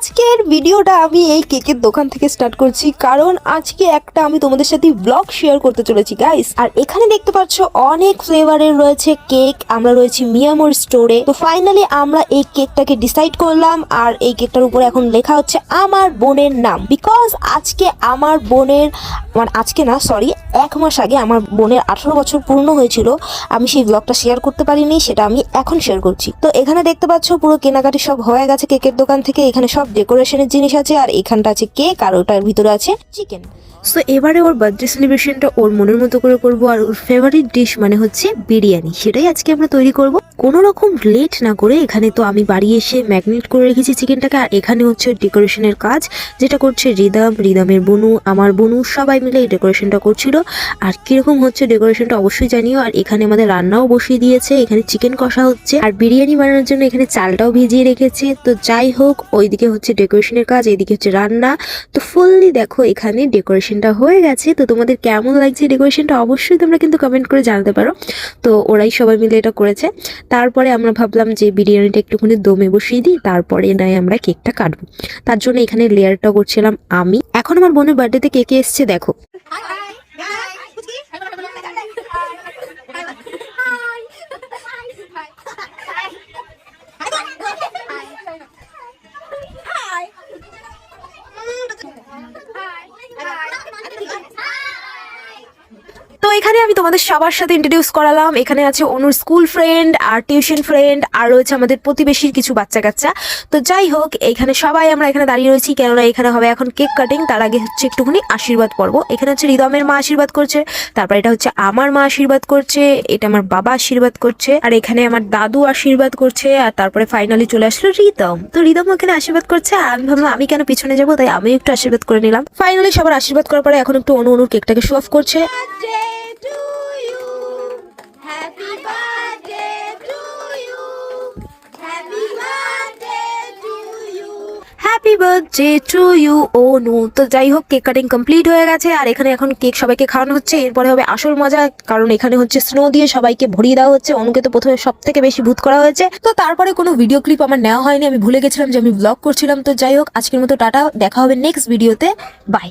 আজকের ভিডিওটা আমি এই কেকের দোকান থেকে স্টার্ট করছি, কারণ আজকে একটা আমি তোমাদের সাথে ব্লগ শেয়ার করতে চলেছি গাইস। আর এখানে দেখতে পাচ্ছ অনেক ফ্লেভারের রয়েছে কেক। আমরা রয়েছি মিয়ামোর স্টোরে। তো ফাইনালি আমরা এই কেকটাকে ডিসাইড করলাম, আর এই কেকটার উপরে এখন লেখা হচ্ছে আমার বোনের নাম। বিকজ আজকে আমার বোনের আজকে না সরি 1 মাস আগে আমার বোনের 18 বছর পূর্ণ হয়েছিল। আমি সেই ব্লগটা শেয়ার করতে পারিনি, সেটা আমি এখন শেয়ার করছি। তো এখানে দেখতে পাচ্ছ পুরো কেনাকাটি সব হয়ে গেছে কেকের দোকান থেকে। এখানে সব ডেকোরেশনের জিনিস আছে, আর এখানটা আছে কেক, আর ওটার ভিতরে আছে চিকেন। সো এবারে ওর বার্থডে সেলিব্রেশনটা ওর মনের মতো করে করবো, আর ওর ফেভারিট ডিশ মানে হচ্ছে বিরিয়ানি, সেটাই আজকে আমরা তৈরি করব। কোনো রকম লেট না করে এখানে তো আমি বাড়ি এসে ম্যাগনেট করে রেখেছি চিকেনটাকে, আর এখানে হচ্ছে ডেকোরেশনের কাজ যেটা করছে রিদমের বোনু, আমার বোনু, সবাই মিলে এই ডেকোরেশনটা করছিল। আর কিরকম হচ্ছে ডেকোরেশনটা অবশ্যই জানিও। আর এখানে আমাদের রান্নাও বসিয়ে দিয়েছে, এখানে চিকেন কষা হচ্ছে, আর বিরিয়ানি বানানোর জন্য এখানে চালটাও ভিজিয়ে রেখেছে। তো যাই হোক, ওইদিকে হচ্ছে ডেকোরেশনের কাজ, এইদিকে হচ্ছে রান্না। তো ফুললি দেখো এখানে ডেকোরেশনটা হয়ে গেছে। তো তোমাদের কেমন লাগছে ডেকোরেশনটা অবশ্যই তোমরা কিন্তু কমেন্ট করে জানাতে পারো। তো ওরাই সবাই মিলে এটা করেছে। তারপরে আমরা ভাবলাম যে বিরিয়ানিটা একটুখানি দমে বসিয়ে দিই, তারপরে নয় আমরা কেকটা কাটবো। তার জন্য এখানে লেয়ারটা করছিলাম আমি। এখন আমার বোনের বার্থডেতে কেকে এসছে দেখো। তো এখানে আমি তোমাদের সবার সাথে ইন্ট্রোডিউস করালাম। এখানে আছে অনুর স্কুল ফ্রেন্ড আর টিউশন ফ্রেন্ড, আর রয়েছে আমাদের প্রতিবেশীর কিছু বাচ্চা কাচ্চা। তো যাই হোক, এখানে সবাই আমরা এখানে দাঁড়িয়ে রয়েছি, কেননা এখানে হবে এখন কেক কাটিং। তার আগে হচ্ছে একটুখানি আশীর্বাদ পর্ব। এখানে হচ্ছে রিদমের মা আশীর্বাদ করছে, তারপর এটা হচ্ছে আমার মা আশীর্বাদ করছে, এটা আমার বাবা আশীর্বাদ করছে, আর এখানে আমার দাদু আশীর্বাদ করছে, আর তারপরে ফাইনালি চলে আসলো রিদম। তো রিদম ওখানে আশীর্বাদ করছে, আর আমি ভাবলাম আমি কেন পিছনে যাবো, তাই আমি একটু আশীর্বাদ করে নিলাম। ফাইনালি সবার আশীর্বাদ করার পরে এখন একটু অনুর কেকটাকে শো অফ করছে। হ্যাপি বার্থডে টু ইউ অনু। তো যাই হোক, কেক কাটিং কমপ্লিট হয়ে গেছে, আর এখানে এখন কেক সবাইকে খাওয়ানো হচ্ছে। এরপরে হবে আসল মজা, কারণ এখানে হচ্ছে স্নো দিয়ে সবাইকে ভরিয়ে দেওয়া হচ্ছে। অনুকে তো প্রথমে সব থেকে বেশি ভূত করা হয়েছে। তো তারপরে কোনো ভিডিও ক্লিপ আমার নেওয়া হয়নি, আমি ভুলে গেছিলাম যে আমি ব্লগ করছিলাম। তো যাই হোক, আজকের মতো টাটা, দেখা হবে নেক্সট ভিডিওতে, বাই।